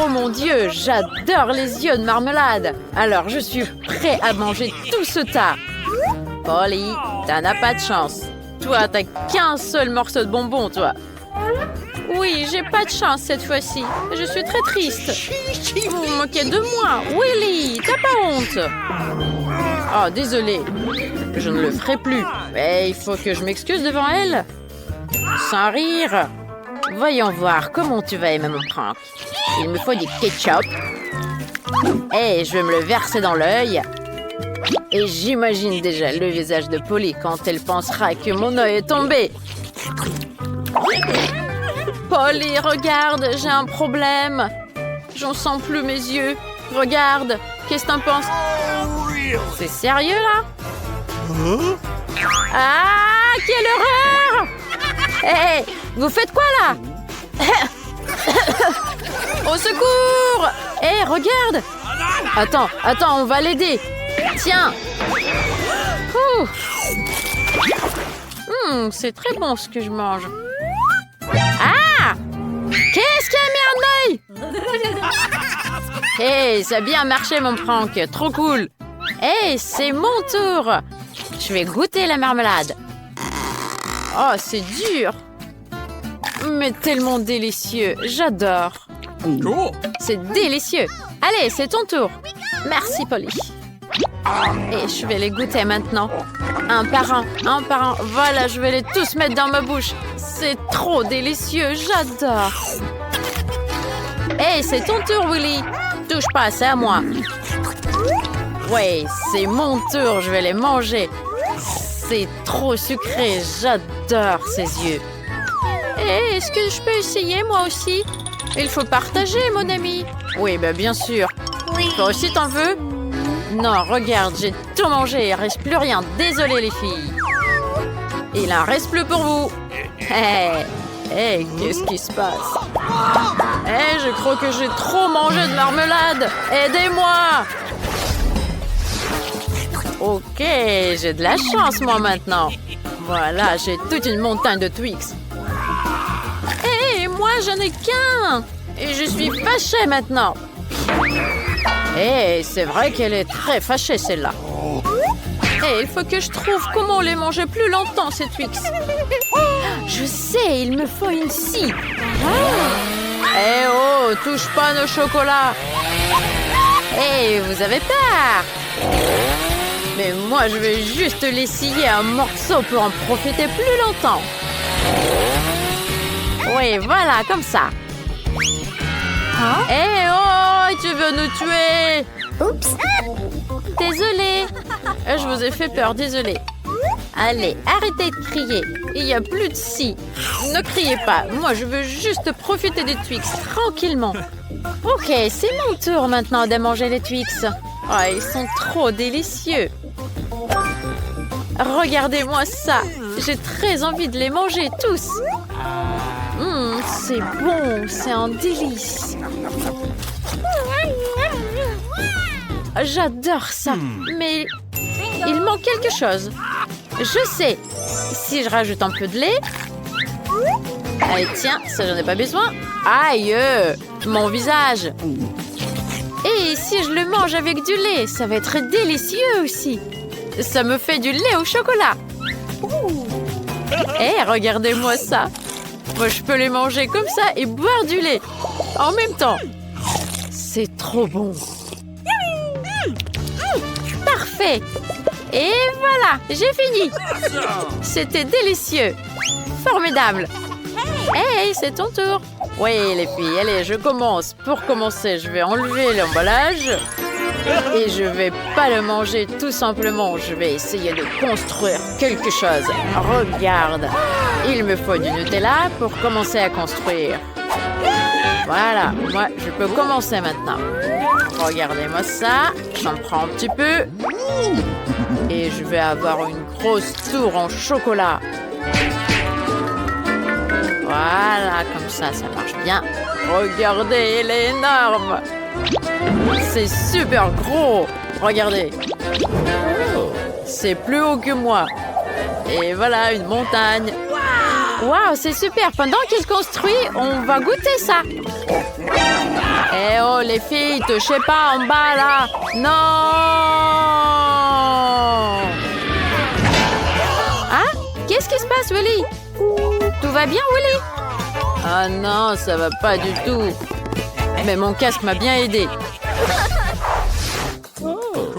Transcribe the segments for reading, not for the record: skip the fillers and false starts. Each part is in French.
Oh mon Dieu, j'adore les yeux de marmelade. Alors, je suis prêt à manger tout ce tas. Polly, t'en as pas de chance. Toi, t'as qu'un seul morceau de bonbon, toi. Oui, j'ai pas de chance cette fois-ci. Je suis très triste. Vous vous moquez de moi. Willy, t'as pas honte? Oh, désolé. Je ne le ferai plus. Mais il faut que je m'excuse devant elle. Sans rire. Voyons voir comment tu vas aimer mon prank. Il me faut du ketchup. Et je vais me le verser dans l'œil. Et j'imagine déjà le visage de Polly quand elle pensera que mon œil est tombé. Polly, regarde, j'ai un problème. J'en sens plus mes yeux. Regarde, qu'est-ce que t'en penses? C'est sérieux, là? Ah, quelle horreur! Hé, vous faites quoi, là? Au secours! Hé, regarde! Attends, on va l'aider. Tiens! C'est très bon ce que je mange. Ah! Qu'est-ce qu'il y a mis un œil? Hey, ça a bien marché mon prank. Trop cool. Hey, c'est mon tour. Je vais goûter la marmelade. Oh, c'est dur. Mais tellement délicieux. J'adore. C'est délicieux. Allez, c'est ton tour. Merci, Polly. Et je vais les goûter maintenant. Un par un. Voilà, je vais les tous mettre dans ma bouche. C'est trop délicieux, j'adore. Hey, c'est ton tour, Willy. Touche pas, c'est à moi. Ouais, c'est mon tour, je vais les manger. C'est trop sucré, j'adore ces yeux. Hey, est-ce que je peux essayer, moi aussi? Il faut partager, mon ami. Oui, bien sûr. Toi aussi, t'en veux? Non, regarde, j'ai tout mangé, il ne reste plus rien. Désolée, les filles. Il en reste plus pour vous. Hey, qu'est-ce qui se passe? Je crois que j'ai trop mangé de marmelade. Aidez-moi! Ok, j'ai de la chance, moi, maintenant. Voilà, j'ai toute une montagne de Twix. Moi, j'en ai qu'un. Et je suis fâchée maintenant. C'est vrai qu'elle est très fâchée, celle-là. Il faut que je trouve comment les manger plus longtemps, ces Twix. Je sais, il me faut une scie. Oh, touche pas nos chocolats. Vous avez peur? Mais moi, je vais juste les scier un morceau pour en profiter plus longtemps. Oui, voilà, comme ça. Tu veux nous tuer? Oups. Désolée. Je vous ai fait peur, désolée. Allez, arrêtez de crier. Il n'y a plus de scie. Ne criez pas. Moi, je veux juste profiter des Twix tranquillement. Ok, c'est mon tour maintenant de manger les Twix. Ils sont trop délicieux. Regardez-moi ça. J'ai très envie de les manger tous. C'est bon, c'est un délice. J'adore ça, mais il manque quelque chose. Je sais, si je rajoute un peu de lait... Allez, tiens, ça j'en ai pas besoin. Aïe, mon visage. Et si je le mange avec du lait, ça va être délicieux aussi. Ça me fait du lait au chocolat. Regardez-moi ça. Moi, je peux les manger comme ça et boire du lait en même temps. C'est trop bon. Parfait. Et voilà, j'ai fini. C'était délicieux. Formidable. C'est ton tour. Oui, les filles, allez, je commence. Pour commencer, je vais enlever l'emballage. Et je vais pas le manger tout simplement. Je vais essayer de construire quelque chose. Regarde. Il me faut du Nutella pour commencer à construire. Voilà, moi, je peux commencer maintenant. Regardez-moi ça. J'en prends un petit peu. Et je vais avoir une grosse tour en chocolat. Voilà, comme ça marche bien. Regardez, elle est énorme. C'est super gros. Regardez. C'est plus haut que moi. Et voilà, une montagne. Waouh, c'est super. Pendant qu'il construit, on va goûter ça. Oh, les filles, touchez pas en bas, là. Non! Ah? Qu'est-ce qui se passe, Willy? Tout va bien, Willy? Ah non, ça va pas du tout. Mais mon casque m'a bien aidé.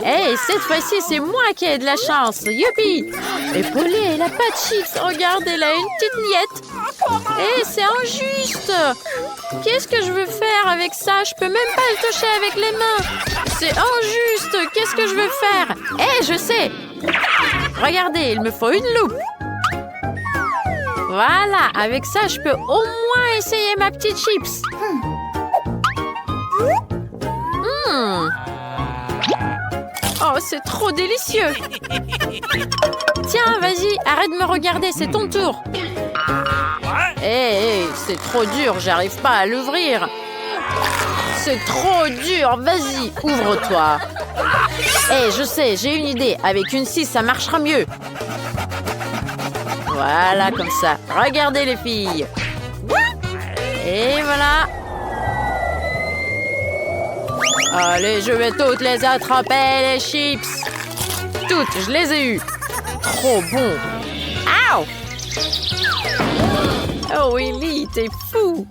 Hey, cette fois-ci, c'est moi qui ai de la chance. Youpi! Et Polly, elle a pas de chips. Regarde, elle a une petite miette. Hey, c'est injuste. Qu'est-ce que je veux faire avec ça? Je peux même pas le toucher avec les mains. C'est injuste. Qu'est-ce que je veux faire? Hey, je sais. Regardez, il me faut une loupe. Voilà, avec ça, je peux au moins essayer ma petite chips. Oh, c'est trop délicieux. Tiens, vas-y, arrête de me regarder, c'est ton tour. Hé, c'est trop dur, j'arrive pas à l'ouvrir. C'est trop dur, vas-y, ouvre-toi. Hé, je sais, j'ai une idée. Avec une scie, ça marchera mieux. Voilà, comme ça. Regardez les filles. Et voilà. Allez, je vais toutes les attraper, les chips. Toutes, je les ai eues. Trop bon. Ow! Oh, Willy, t'es fou.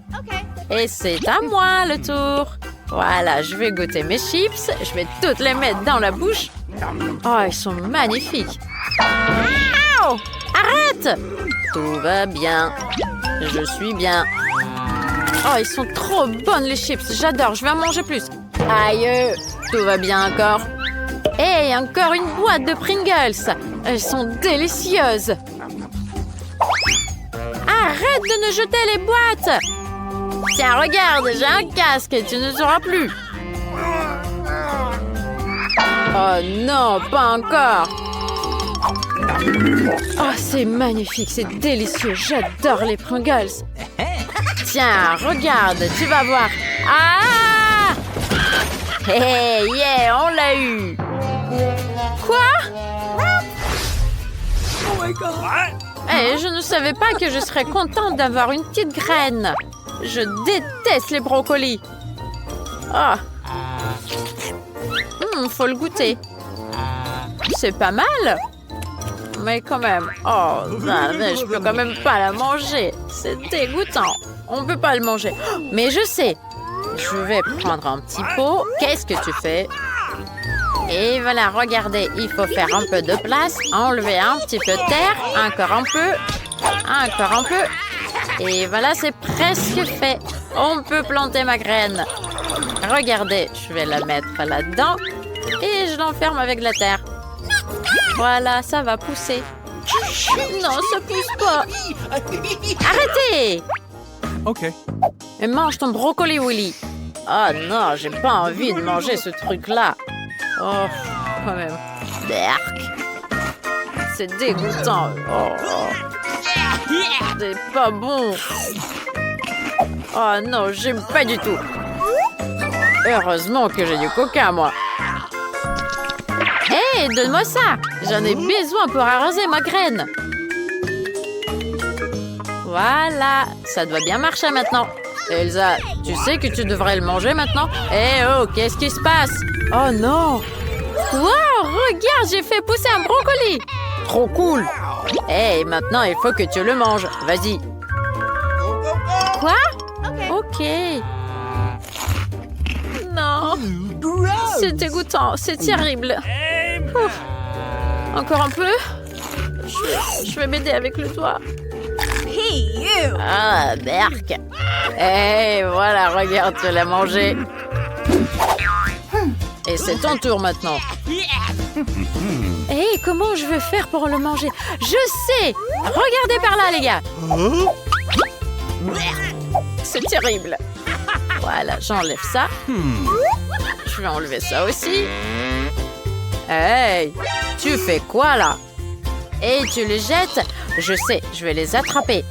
Et c'est à moi le tour. Voilà, je vais goûter mes chips. Je vais toutes les mettre dans la bouche. Oh, elles sont magnifiques. Ow! Arrête! Tout va bien. Je suis bien. Oh, ils sont trop bonnes les chips. J'adore, je vais en manger plus. Aïe, tout va bien encore. Hey, encore une boîte de Pringles. Elles sont délicieuses. Arrête de nous jeter les boîtes. Tiens, regarde, j'ai un casque et tu ne sauras plus. Oh non, pas encore. Oh, c'est magnifique, c'est délicieux. J'adore les Pringles. Tiens, regarde, tu vas voir. Ah! Hey, yeah, on l'a eu. Quoi? Oh my God. Hey, je ne savais pas que je serais contente d'avoir une petite graine. Je déteste les brocolis. Ah. Faut le goûter. C'est pas mal. Mais quand même. Oh, mais je peux quand même pas la manger. C'est dégoûtant. On peut pas le manger. Mais je sais. Je vais prendre un petit pot. Qu'est-ce que tu fais? Et voilà, regardez. Il faut faire un peu de place. Enlever un petit peu de terre. Encore un peu. Encore un peu. Et voilà, c'est presque fait. On peut planter ma graine. Regardez, je vais la mettre là-dedans. Et je l'enferme avec de la terre. Voilà, ça va pousser. Non, ça pousse pas. Arrêtez! OK. Et mange ton brocoli, Willy. Oh non, j'ai pas envie de manger ce truc-là. Oh, quand même. Berk. C'est dégoûtant. Oh, oh. C'est pas bon. Oh non, j'aime pas du tout. Heureusement que j'ai du coca, moi. Hé, donne-moi ça. J'en ai besoin pour arroser ma graine. Voilà, ça doit bien marcher maintenant. Elsa, tu sais que tu devrais le manger maintenant? Eh oh, qu'est-ce qui se passe? Oh non! Wow, regarde, j'ai fait pousser un brocoli! Trop cool! Eh, maintenant, il faut que tu le manges. Vas-y. Quoi? Ok. Non. C'est dégoûtant, c'est terrible. Ouf. Encore un peu? Je vais m'aider avec le doigt. Ah, Berk. Eh, voilà, regarde, tu l'as mangé. Et c'est ton tour maintenant. Eh, comment je vais faire pour le manger? Je sais! Regardez par là, les gars. C'est terrible. Voilà, j'enlève ça. Je vais enlever ça aussi. Hey, tu fais quoi là? Et tu les jettes? Je sais, je vais les attraper.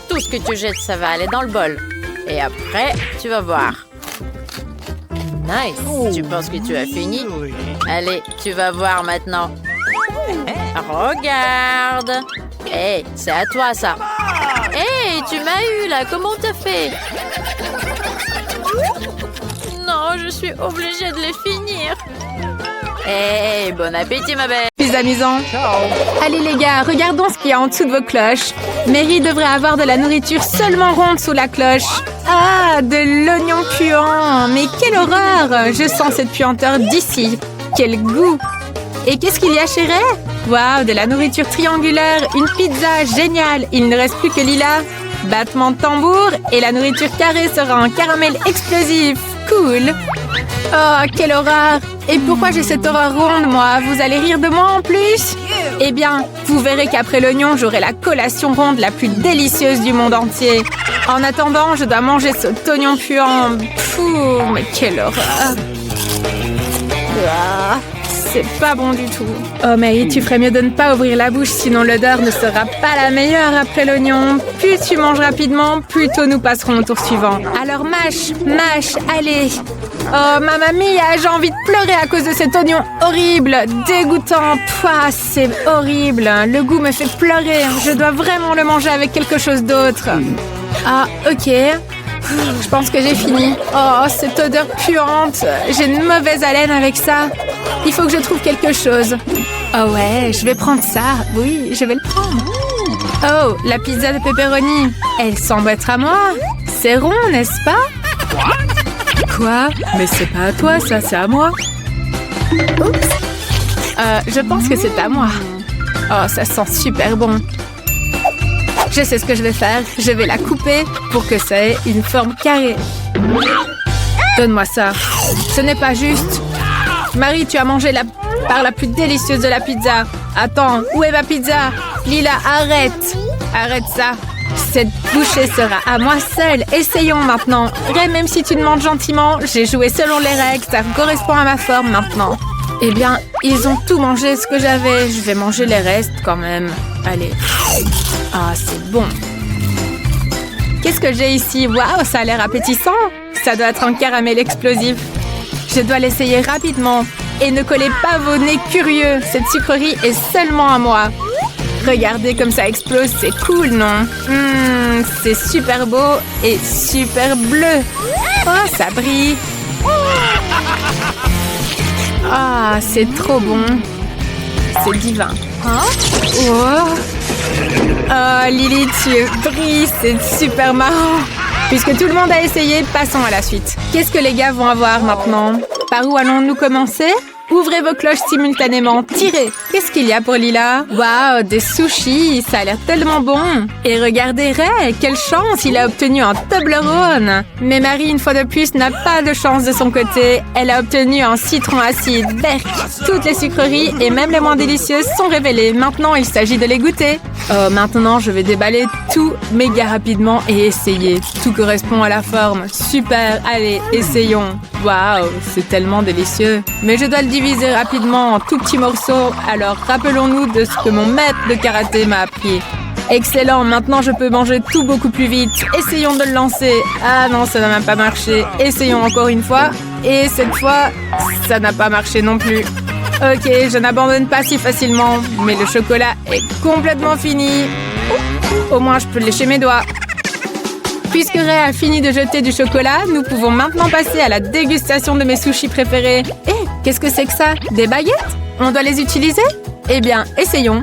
Tout ce que tu jettes, ça va aller dans le bol. Et après, tu vas voir. Nice. Tu penses que tu as fini? Allez, tu vas voir maintenant. Regarde. Hey, c'est à toi ça. Hey, tu m'as eu là. Comment t'as fait? je suis obligée de les finir. Hey, bon appétit, ma belle. Plus amusant. Allez les gars, regardons ce qu'il y a en dessous de vos cloches. Mary devrait avoir de la nourriture seulement ronde sous la cloche. Ah, de l'oignon puant. Mais quelle horreur! Je sens cette puanteur d'ici. Quel goût! Et qu'est-ce qu'il y a chez Ray? Waouh, de la nourriture triangulaire, une pizza, génial! Il ne reste plus que Lila. Battement de tambour et la nourriture carrée sera en caramel explosif. Cool! Oh, quelle horreur! Et pourquoi j'ai cette horreur ronde, moi? Vous allez rire de moi en plus? Eh bien, vous verrez qu'après l'oignon, j'aurai la collation ronde la plus délicieuse du monde entier. En attendant, je dois manger cet oignon puant. Pfff, mais quelle horreur! Ah, c'est pas bon du tout. Oh Mary, tu ferais mieux de ne pas ouvrir la bouche, sinon l'odeur ne sera pas la meilleure après l'oignon. Plus tu manges rapidement, plus tôt nous passerons au tour suivant. Alors mâche, allez. Oh mamma mia, j'ai envie de pleurer à cause de cet oignon horrible, dégoûtant. Pouah, c'est horrible. Le goût me fait pleurer. Je dois vraiment le manger avec quelque chose d'autre. Ah, ok. Je pense que j'ai fini. Oh, cette odeur puante. J'ai une mauvaise haleine avec ça. Il faut que je trouve quelque chose. Oh ouais, je vais prendre ça. Oui, je vais le prendre. Oh, la pizza de pepperoni. Elle semble être à moi. C'est rond, n'est-ce pas? Quoi? Mais c'est pas à toi, ça, c'est à moi. Oups. Je pense que c'est à moi. Oh, ça sent super bon. Je sais ce que je vais faire. Je vais la couper pour que ça ait une forme carrée. Donne-moi ça. Ce n'est pas juste. Marie, tu as mangé la part la plus délicieuse de la pizza. Attends, où est ma pizza? Lila, arrête. Arrête ça. Cette bouchée sera à moi seule. Essayons maintenant. Ray, même si tu demandes gentiment, j'ai joué selon les règles. Ça correspond à ma forme maintenant. Eh bien, ils ont tout mangé ce que j'avais. Je vais manger les restes quand même. Allez. Ah, c'est bon. Qu'est-ce que j'ai ici? Waouh, ça a l'air appétissant. Ça doit être un caramel explosif. Je dois l'essayer rapidement. Et ne collez pas vos nez curieux. Cette sucrerie est seulement à moi. Regardez comme ça explose, c'est cool, non? C'est super beau et super bleu. Oh, ça brille. Ah, c'est trop bon. C'est divin. Oh. Oh, Lily, tu brilles, c'est super marrant. Puisque tout le monde a essayé, passons à la suite. Qu'est-ce que les gars vont avoir maintenant? Par où allons-nous commencer? Ouvrez vos cloches simultanément. Tirez. Qu'est-ce qu'il y a pour Lila? Waouh, des sushis. Ça a l'air tellement bon. Et regardez Ray. Quelle chance. Il a obtenu un Toblerone. Mais Marie, une fois de plus, n'a pas de chance de son côté. Elle a obtenu un citron acide. Berk. Toutes les sucreries et même les moins délicieuses sont révélées. Maintenant, il s'agit de les goûter. Oh, maintenant, je vais déballer tout méga rapidement et essayer. Tout correspond à la forme. Super. Allez, essayons. Waouh, c'est tellement délicieux. Mais je dois le diviser rapidement en tout petits morceaux. Alors, rappelons-nous de ce que mon maître de karaté m'a appris. Excellent, maintenant je peux manger tout beaucoup plus vite. Essayons de le lancer. Ah non, ça n'a même pas marché. Essayons encore une fois. Et cette fois, ça n'a pas marché non plus. Ok, je n'abandonne pas si facilement. Mais le chocolat est complètement fini. Au moins, je peux lécher mes doigts. Puisque Ray a fini de jeter du chocolat, nous pouvons maintenant passer à la dégustation de mes sushis préférés. Hé, qu'est-ce que c'est que ça? Des baguettes? On doit les utiliser? Eh bien, essayons.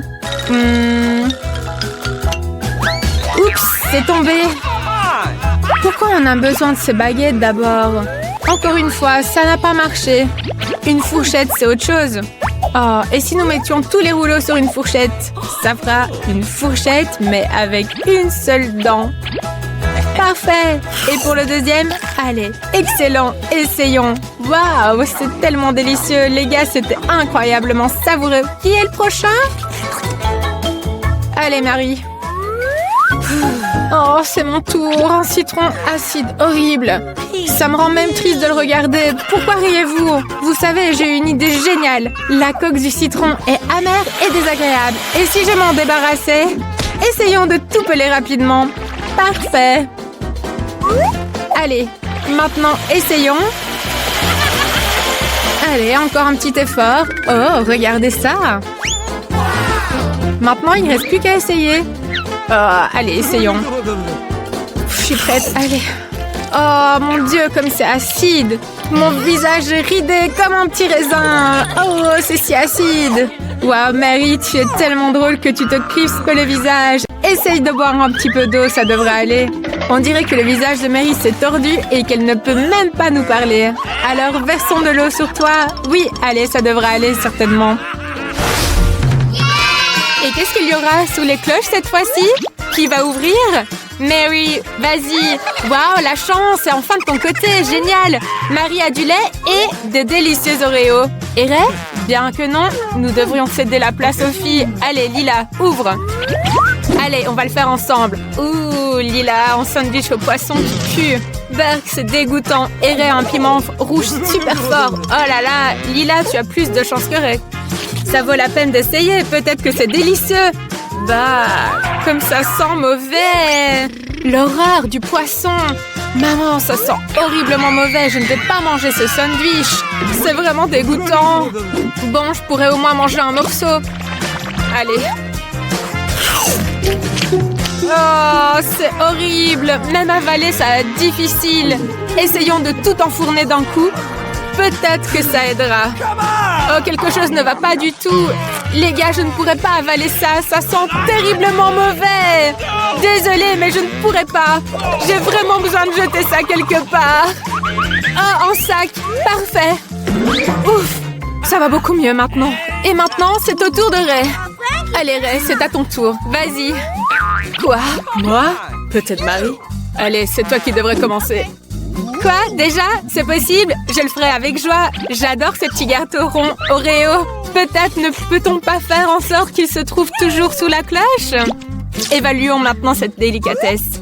Oups, c'est tombé. Pourquoi on a besoin de ces baguettes d'abord? Encore une fois, ça n'a pas marché. Une fourchette, c'est autre chose. Oh, et si nous mettions tous les rouleaux sur une fourchette? Ça fera une fourchette, mais avec une seule dent. Parfait. Et pour le deuxième? Allez, excellent. Essayons. Waouh, c'est tellement délicieux. Les gars, c'était incroyablement savoureux. Qui est le prochain? Allez, Marie. Oh, c'est mon tour. Un citron acide horrible. Ça me rend même triste de le regarder. Pourquoi riez-vous? Vous savez, j'ai une idée géniale. La coque du citron est amère et désagréable. Et si je m'en débarrassais? Essayons de tout peler rapidement. Parfait. Allez, maintenant, essayons. Allez, encore un petit effort. Oh, regardez ça. Maintenant, il ne reste plus qu'à essayer. Oh, allez, essayons. Je suis prête, allez. Oh mon Dieu, comme c'est acide. Mon visage est ridé comme un petit raisin. Oh, c'est si acide. Waouh, Mary, tu es tellement drôle que tu te crispes le visage. Essaye de boire un petit peu d'eau, ça devrait aller. On dirait que le visage de Mary s'est tordu et qu'elle ne peut même pas nous parler. Alors, versons de l'eau sur toi. Oui, allez, ça devrait aller certainement. Et qu'est-ce qu'il y aura sous les cloches cette fois-ci? Qui va ouvrir? Mary, vas-y. Waouh, la chance, c'est enfin de ton côté, génial. Marie a du lait et de délicieux Oreos. Et Ray? Bien que non, nous devrions céder la place aux filles. Allez, Lila, ouvre. Allez, on va le faire ensemble. Ouh, Lila, en sandwich au poisson qui tue. Berk, c'est dégoûtant. Et Ray a un piment rouge super fort. Oh là là, Lila, tu as plus de chance que Ray. Ça vaut la peine d'essayer, peut-être que c'est délicieux. Bah, comme ça sent mauvais. L'horreur du poisson. Maman, ça sent horriblement mauvais. Je ne vais pas manger ce sandwich. C'est vraiment dégoûtant. Bon, je pourrais au moins manger un morceau. Allez. Oh, c'est horrible. Même avaler, ça va être difficile. Essayons de tout enfourner d'un coup. Peut-être que ça aidera. Oh, quelque chose ne va pas du tout. Les gars, je ne pourrais pas avaler ça. Ça sent terriblement mauvais. Désolée, mais je ne pourrais pas. J'ai vraiment besoin de jeter ça quelque part. Oh, en sac. Parfait. Ouf, ça va beaucoup mieux maintenant. Et maintenant, c'est au tour de Ray. Allez, Ray, c'est à ton tour. Vas-y. Quoi? Moi? Peut-être Marie? Allez, c'est toi qui devrais commencer. Quoi? Déjà? C'est possible? Je le ferai avec joie. J'adore ces petits gâteaux ronds Oreo. Peut-être ne peut-on pas faire en sorte qu'ils se trouvent toujours sous la cloche? Évaluons maintenant cette délicatesse.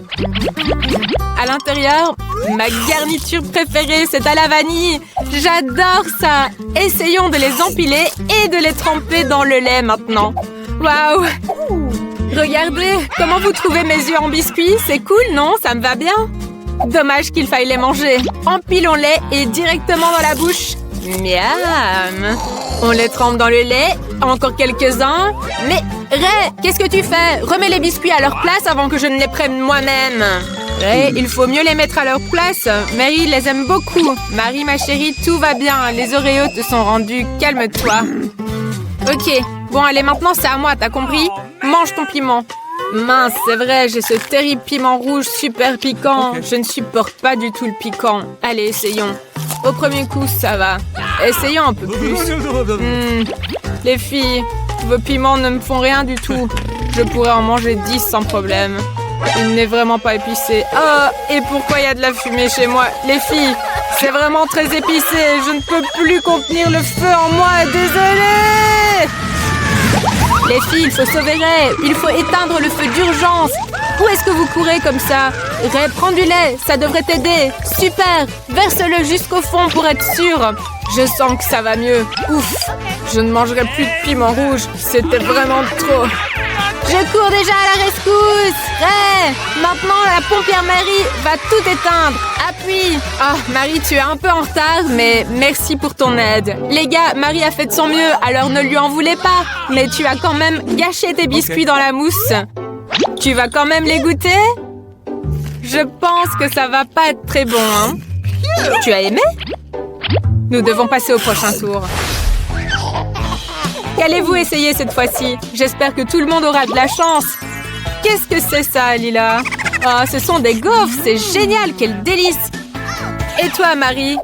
À l'intérieur, ma garniture préférée, c'est à la vanille. J'adore ça. Essayons de les empiler et de les tremper dans le lait maintenant. Waouh! Regardez, comment vous trouvez mes yeux en biscuits? C'est cool, non? Ça me va bien. Dommage qu'il faille les manger. Empilons-les et directement dans la bouche. Miam! On les trempe dans le lait. Encore quelques-uns. Mais, Ray, qu'est-ce que tu fais? Remets les biscuits à leur place avant que je ne les prenne moi-même. Ray, il faut mieux les mettre à leur place. Mary les aime beaucoup. Marie, ma chérie, tout va bien. Les Oreos te sont rendus. Calme-toi. Ok. Bon, allez, maintenant, c'est à moi, t'as compris? Mange ton piment. Mince, c'est vrai, j'ai ce terrible piment rouge super piquant. Je ne supporte pas du tout le piquant. Allez, essayons. Au premier coup, ça va. Essayons un peu plus. Les filles, vos piments ne me font rien du tout. Je pourrais en manger 10 sans problème. Il n'est vraiment pas épicé. Oh, et pourquoi il y a de la fumée chez moi? Les filles, c'est vraiment très épicé. Je ne peux plus contenir le feu en moi. Désolée! Les filles, il faut sauver Ray. Il faut éteindre le feu d'urgence. Où est-ce que vous courez comme ça? Ray, prends du lait. Ça devrait t'aider. Super. Verse-le jusqu'au fond pour être sûr. Je sens que ça va mieux. Ouf. Je ne mangerai plus de piment rouge. C'était vraiment trop. Je cours déjà à la rescousse. Ray, maintenant la pompière Marie va tout éteindre. Appuie. Ah, Marie, tu es un peu en retard, mais merci pour ton aide. Les gars, Marie a fait de son mieux, alors ne lui en voulez pas. Mais tu as quand même gâché tes biscuits dans la mousse. Tu vas quand même les goûter? Je pense que ça va pas être très bon, hein? Tu as aimé? Nous devons passer au prochain tour. Qu'allez-vous essayer cette fois-ci? J'espère que tout le monde aura de la chance. Qu'est-ce que c'est ça, Lila? Oh, ce sont des gaufres, c'est génial, quel délice! Et toi, Marie?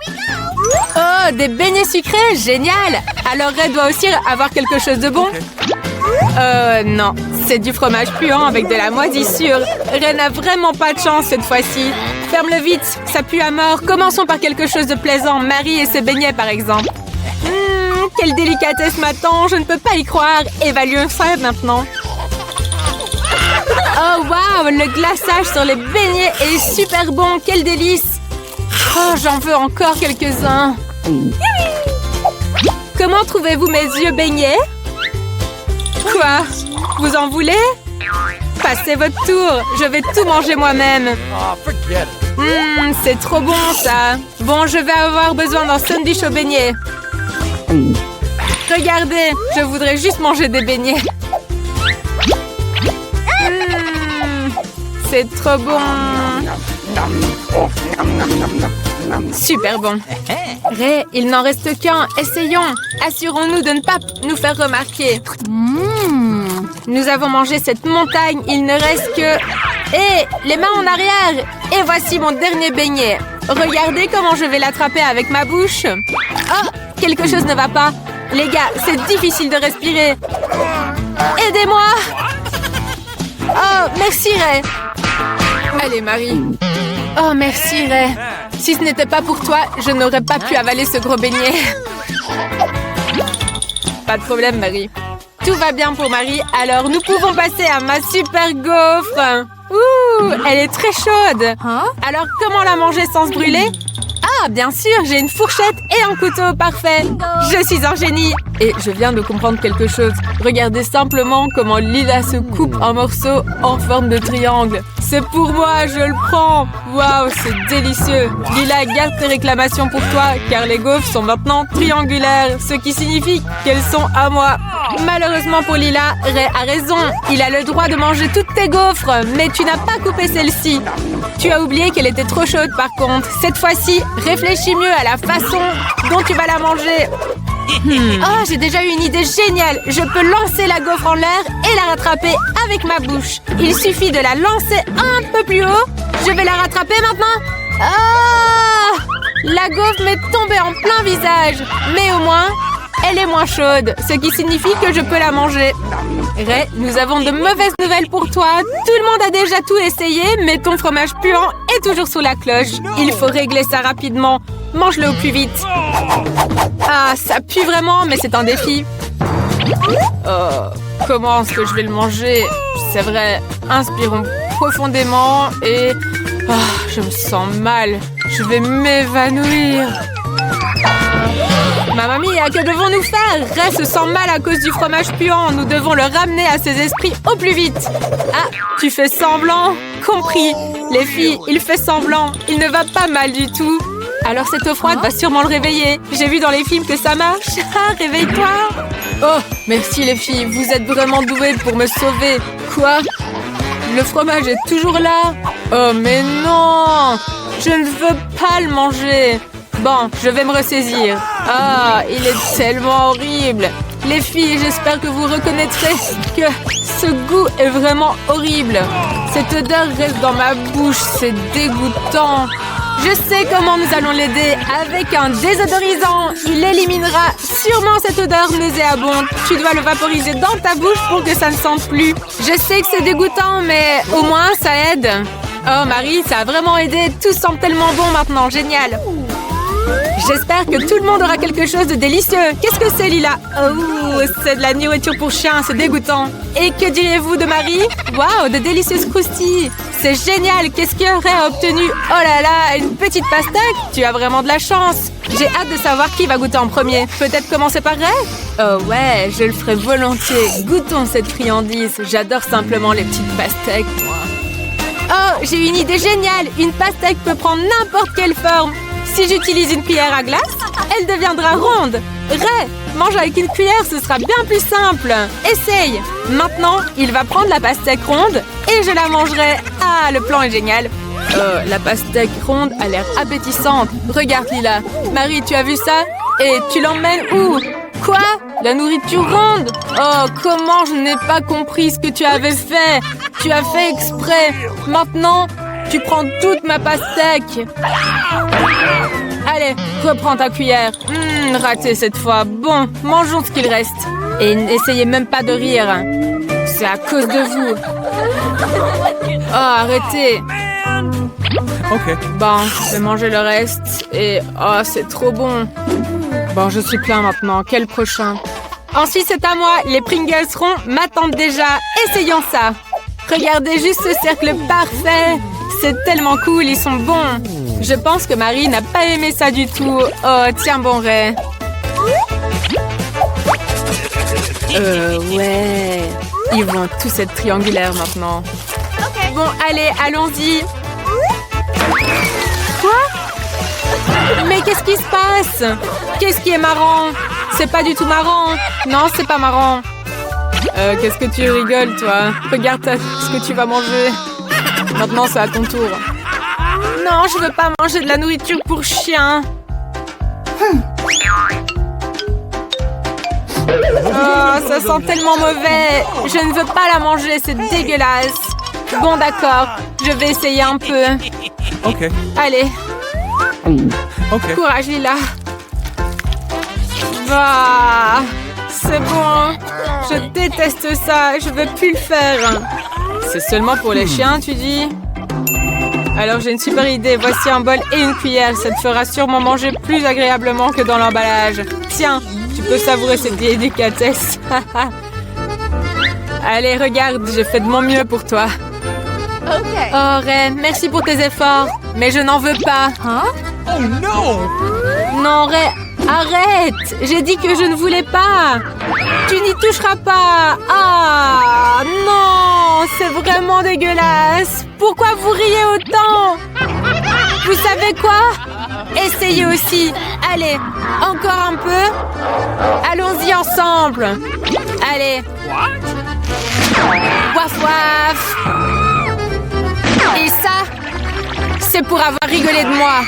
Oh, des beignets sucrés, génial! Alors Ray doit aussi avoir quelque chose de bon? Non, c'est du fromage puant avec de la moisissure. Ray n'a vraiment pas de chance cette fois-ci. Ferme-le vite, ça pue à mort. Commençons par quelque chose de plaisant. Marie et ses beignets, par exemple. Quelle délicatesse m'attend, je ne peux pas y croire. Évaluons ça maintenant. Oh, waouh, le glaçage sur les beignets est super bon. Quel délice. Oh, j'en veux encore quelques-uns. Comment trouvez-vous mes yeux beignets? Quoi? Vous en voulez? Passez votre tour. Je vais tout manger moi-même. C'est trop bon, ça. Bon, je vais avoir besoin d'un sandwich au beignet. Regardez, je voudrais juste manger des beignets. C'est trop bon. Super bon. Ray, il n'en reste qu'un. Essayons. Assurons-nous de ne pas nous faire remarquer. Nous avons mangé cette montagne. Il ne reste que... Hé, les mains en arrière. Et voici mon dernier beignet. Regardez comment je vais l'attraper avec ma bouche. Oh, quelque chose ne va pas. Les gars, c'est difficile de respirer. Aidez-moi. Oh, merci Ray. Allez, Marie. Oh, merci Ray. Si ce n'était pas pour toi, je n'aurais pas pu avaler ce gros beignet. Pas de problème, Marie. Tout va bien pour Marie, alors nous pouvons passer à ma super gaufre. Ouh, elle est très chaude. Alors, comment la manger sans se brûler? Ah, bien sûr, j'ai une fourchette et un couteau, parfait. Je suis un génie. Et je viens de comprendre quelque chose. Regardez simplement comment Lila se coupe en morceaux en forme de triangle. C'est pour moi, je le prends. Waouh, c'est délicieux. Lila, garde tes réclamations pour toi, car les gaufres sont maintenant triangulaires, ce qui signifie qu'elles sont à moi. Malheureusement pour Lila, Ray a raison. Il a le droit de manger toutes tes gaufres, mais tu n'as pas coupé celle-ci. Tu as oublié qu'elle était trop chaude par contre. Cette fois-ci, réfléchis mieux à la façon dont tu vas la manger. Oh, j'ai déjà eu une idée géniale. Je peux lancer la gaufre en l'air et la rattraper avec ma bouche. Il suffit de la lancer un peu plus haut. Je vais la rattraper maintenant. Ah! La gaufre m'est tombée en plein visage. Mais au moins, elle est moins chaude, ce qui signifie que je peux la manger. Ray, nous avons de mauvaises nouvelles pour toi. Tout le monde a déjà tout essayé, mais ton fromage puant est toujours sous la cloche. Il faut régler ça rapidement. Mange-le au plus vite. Ah, ça pue vraiment, mais c'est un défi. Comment est-ce que je vais le manger? C'est vrai, inspirons profondément et... je me sens mal. Je vais m'évanouir. Ma mamie, que devons-nous faire? Ray se sent mal à cause du fromage puant. Nous devons le ramener à ses esprits au plus vite. Ah, tu fais semblant? Compris. Les filles, il fait semblant. Il ne va pas mal du tout. Alors cette eau froide va sûrement le réveiller. J'ai vu dans les films que ça marche. Ah, réveille-toi. Oh, merci les filles. Vous êtes vraiment douées pour me sauver. Quoi? Le fromage est toujours là. Oh, mais non! Je ne veux pas le manger. Bon, je vais me ressaisir. Ah, il est tellement horrible. Les filles, j'espère que vous reconnaîtrez que ce goût est vraiment horrible. Cette odeur reste dans ma bouche, c'est dégoûtant. Je sais comment nous allons l'aider. Avec un désodorisant, il éliminera sûrement cette odeur nauséabonde. Tu dois le vaporiser dans ta bouche pour que ça ne sente plus. Je sais que c'est dégoûtant, mais au moins ça aide. Oh Marie, ça a vraiment aidé. Tout sent tellement bon maintenant, génial. J'espère que tout le monde aura quelque chose de délicieux. Qu'est-ce que c'est, Lila? Oh, c'est de la nourriture pour chien, c'est dégoûtant. Et que diriez-vous de Marie? Waouh, de délicieuses croustilles. C'est génial, qu'est-ce que Ray a obtenu? Oh là là, une petite pastèque? Tu as vraiment de la chance. J'ai hâte de savoir qui va goûter en premier. Peut-être commencer par Ray? Oh ouais, je le ferai volontiers. Goûtons cette friandise. J'adore simplement les petites pastèques, moi. Oh, j'ai une idée géniale. Une pastèque peut prendre n'importe quelle forme. Si j'utilise une cuillère à glace, elle deviendra ronde. Ray, mange avec une cuillère, ce sera bien plus simple. Essaye. Maintenant, il va prendre la pastèque ronde et je la mangerai. Ah, le plan est génial. La pastèque ronde a l'air appétissante. Regarde, Lila. Marie, tu as vu ça? Et tu l'emmènes où? Quoi? La nourriture ronde? Oh, comment je n'ai pas compris ce que tu avais fait? Tu as fait exprès. Maintenant, tu prends toute ma pastèque. Allez, reprends ta cuillère. Raté cette fois. Bon, mangeons ce qu'il reste. Et n'essayez même pas de rire. C'est à cause de vous. Oh, arrêtez. Ok. Bon, je vais manger le reste. Et oh, c'est trop bon. Bon, je suis plein maintenant. Quel prochain? Ensuite, c'est à moi. Les Pringles ronds m'attendent déjà. Essayons ça. Regardez juste ce cercle parfait. C'est tellement cool, ils sont bons. Je pense que Marie n'a pas aimé ça du tout. Oh, tiens bon, Ray. Ouais. Ils vont tous être triangulaires maintenant. Bon, allez, allons-y. Quoi? Mais qu'est-ce qui se passe? Qu'est-ce qui est marrant? C'est pas du tout marrant. Non, c'est pas marrant. Qu'est-ce que tu rigoles, toi? Regarde ce que tu vas manger. Maintenant, c'est à ton tour. non, je veux pas manger de la nourriture pour chien. Oh, ça sent tellement mauvais. Je ne veux pas la manger, c'est dégueulasse. Bon, d'accord, je vais essayer un peu. Okay. Allez, Okay. courage, Lila. Bah, c'est bon. Je déteste ça, je veux plus le faire. C'est seulement pour les chiens, tu dis? Alors j'ai une super idée. Voici un bol et une cuillère. Ça te fera sûrement manger plus agréablement que dans l'emballage. Tiens, tu peux savourer cette délicatesse. Allez, regarde, j'ai fait de mon mieux pour toi. Oh, Ray, merci pour tes efforts. Mais je n'en veux pas. Oh no! Non, Ray, arrête! J'ai dit que je ne voulais pas. Tu n'y toucheras pas. Ah, non, c'est vraiment dégueulasse. Pourquoi vous riez autant? Vous savez quoi? Essayez aussi. Allez, encore un peu. Allons-y ensemble. Allez. Waf waf. Et ça, c'est pour avoir rigolé de moi.